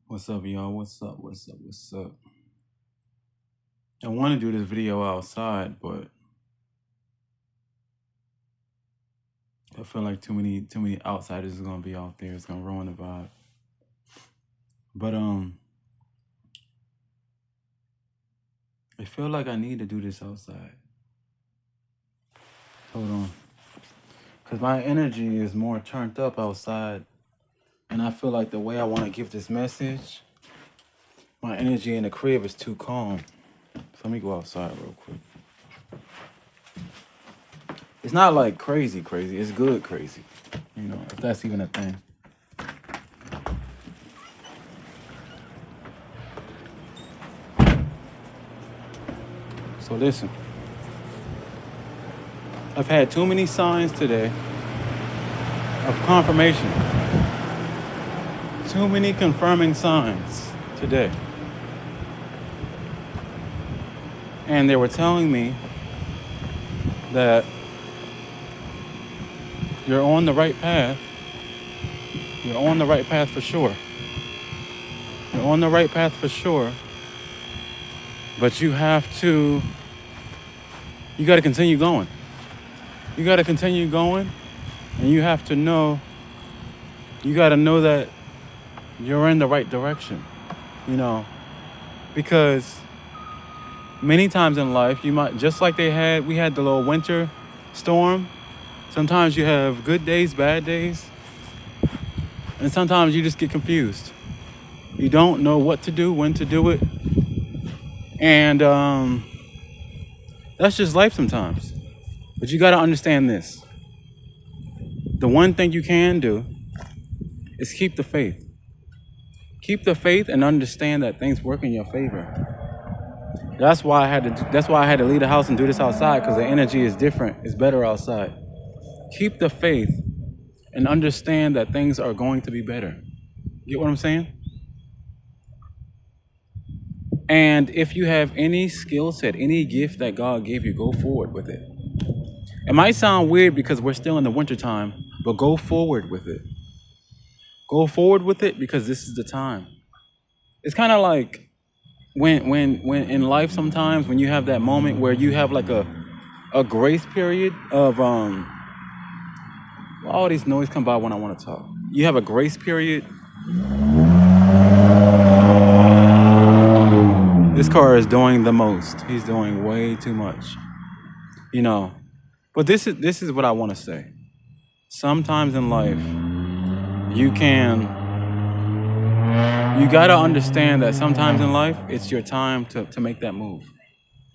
What's up, y'all? What's up? I want to do this video outside, but I feel like too many outsiders is gonna be out there. It's gonna ruin the vibe. But I feel like I need to do this outside. Hold on, cause my energy is more turned up outside, and I feel like the way I want to give this message, my energy in the crib is too calm. So let me go outside real quick. It's not like crazy. It's good crazy. If that's even a thing. So listen, I've had too many signs today of confirmation. Too many confirming signs today. And they were telling me that you're on the right path. You're on the right path for sure. You're on the right path for sure. But you got to continue going. You got to continue going, and you got to know that you're in the right direction, because many times in life, you might, just like we had the little winter storm. Sometimes you have good days, bad days, and sometimes you just get confused. You don't know what to do, when to do it, and that's just life sometimes. But you got to understand this. The one thing you can do is keep the faith. Keep the faith and understand that things work in your favor. That's why I had to leave the house and do this outside, because the energy is different. It's better outside. Keep the faith and understand that things are going to be better. Get what I'm saying? And if you have any skill set, any gift that God gave you, go forward with it. It might sound weird because we're still in the wintertime, but go forward with it. Go forward with it, because this is the time. It's kind of like when in life sometimes when you have that moment where you have like a grace period of all these noise come by when I want to talk. You have a grace period. This car is doing the most. He's doing way too much. But this is what I want to say. Sometimes in life, you got to understand that sometimes in life, it's your time to make that move.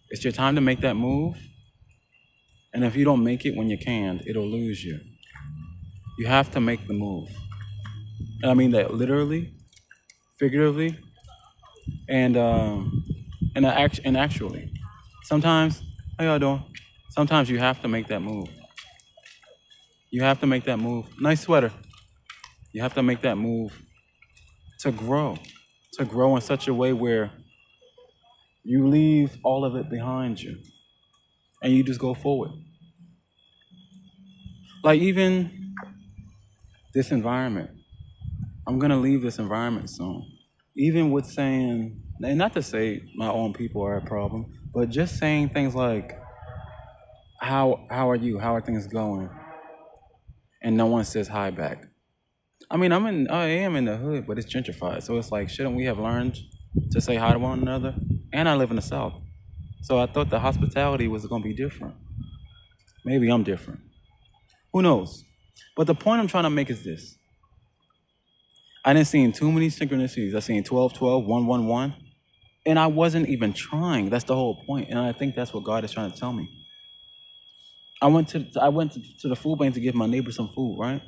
It's your time to make that move. And if you don't make it when you can, it'll lose you. You have to make the move. And I mean that literally, figuratively, and actually. Sometimes, how y'all doing? Sometimes you have to make that move. You have to make that move. Nice sweater. You have to make that move to grow in such a way where you leave all of it behind you and you just go forward. Like even this environment, I'm gonna leave this environment soon. Even with saying, and not to say my own people are a problem, but just saying things like, how are you? How are things going? And no one says hi back. I mean, I am in the hood, but it's gentrified. So it's like, shouldn't we have learned to say hi to one another? And I live in the South. So I thought the hospitality was going to be different. Maybe I'm different. Who knows? But the point I'm trying to make is this. I didn't see too many synchronicities. I seen 12, 12, 1, 1, 1. And I wasn't even trying. That's the whole point. And I think that's what God is trying to tell me. I went to the food bank to give my neighbor some food, right?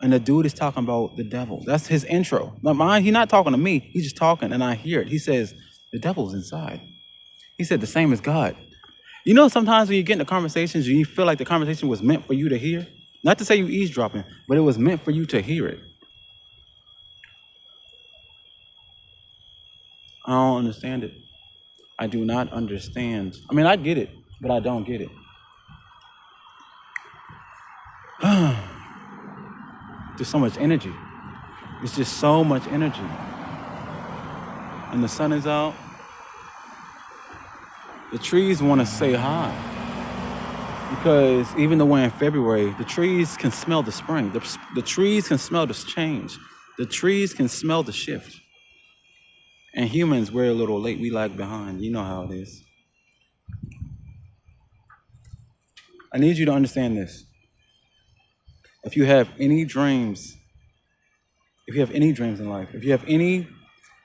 And the dude is talking about the devil. That's his intro. Now, mind, he's not talking to me. He's just talking, and I hear it. He says, the devil's inside. He said, the same as God. Sometimes when you get into conversations, you feel like the conversation was meant for you to hear. Not to say you eavesdropping, but it was meant for you to hear it. I don't understand it. I do not understand. I mean, I get it, but I don't get it. There's so much energy. It's just so much energy. and the sun is out, the trees want to say hi. Because even though we're in February, the trees can smell the spring. The trees can smell the change. The trees can smell the shift. And humans, we're a little late. We lag behind. You know how it is. I need you to understand this. If you have any dreams, in life, if you have any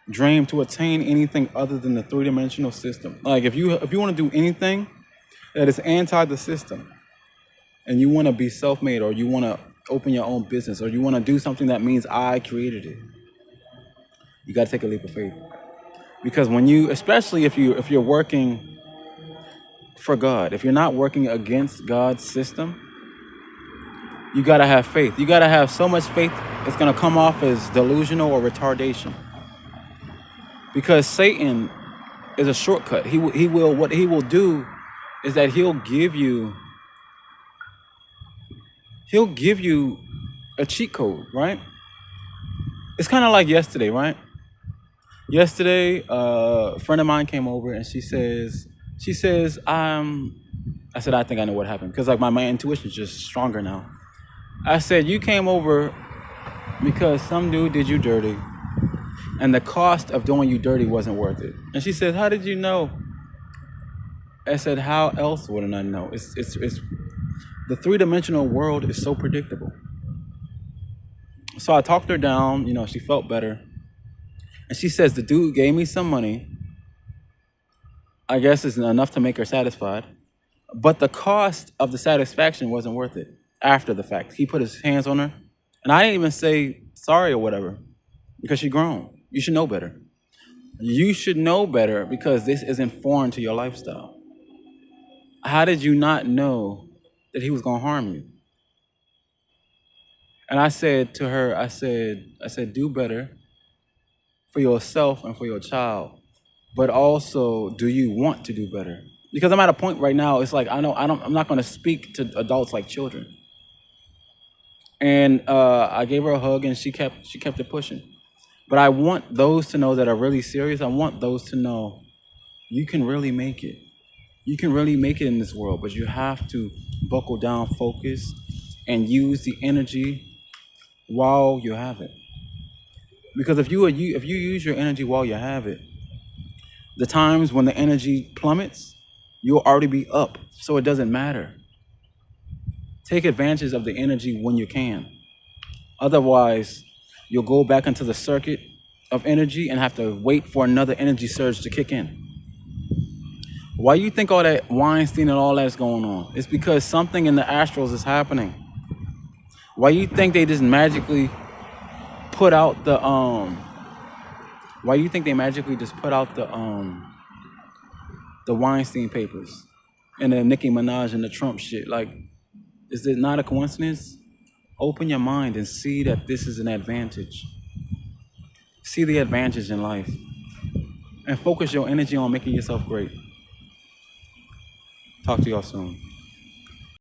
dream to attain anything other than the three-dimensional system, like if you want to do anything that is anti the system, and you want to be self-made, or you want to open your own business, or you want to do something that means I created it, you got to take a leap of faith. Because when you, especially if you're working for God, if you're not working against God's system, you got to have faith. You got to have so much faith it's going to come off as delusional or retardation. Because Satan is a shortcut. What he will do is that he'll give you a cheat code, right? It's kind of like yesterday, right? Yesterday, a friend of mine came over and she says, I said, I think I know what happened. Because like my intuition is just stronger now. I said, you came over because some dude did you dirty and the cost of doing you dirty wasn't worth it. And she said, how did you know? I said, how else wouldn't I know? It's the three-dimensional world is so predictable. So I talked her down, she felt better. And she says, the dude gave me some money. I guess it's enough to make her satisfied. But the cost of the satisfaction wasn't worth it after the fact. He put his hands on her. And I didn't even say sorry or whatever because she grown. You should know better. You should know better because this isn't foreign to your lifestyle. How did you not know that he was going to harm you? And I said to her, I said, do better for yourself and for your child. But also, do you want to do better? Because I'm at a point right now, it's like, I'm not going to speak to adults like children. And I gave her a hug and she kept it pushing. But I want those to know that are really serious. I want those to know you can really make it. You can really make it in this world, but you have to buckle down, focus, and use the energy while you have it. Because if you use your energy while you have it, the times when the energy plummets, you'll already be up, so it doesn't matter. Take advantage of the energy when you can. Otherwise, you'll go back into the circuit of energy and have to wait for another energy surge to kick in. Why you think all that Weinstein and all that is going on? It's because something in the astrals is happening. Why you think they just magically put out the Why you think they magically just put out the Weinstein papers and the Nicki Minaj and the Trump shit? Like, is it not a coincidence? Open your mind and see that this is an advantage. See the advantage in life. And focus your energy on making yourself great. Talk to y'all soon.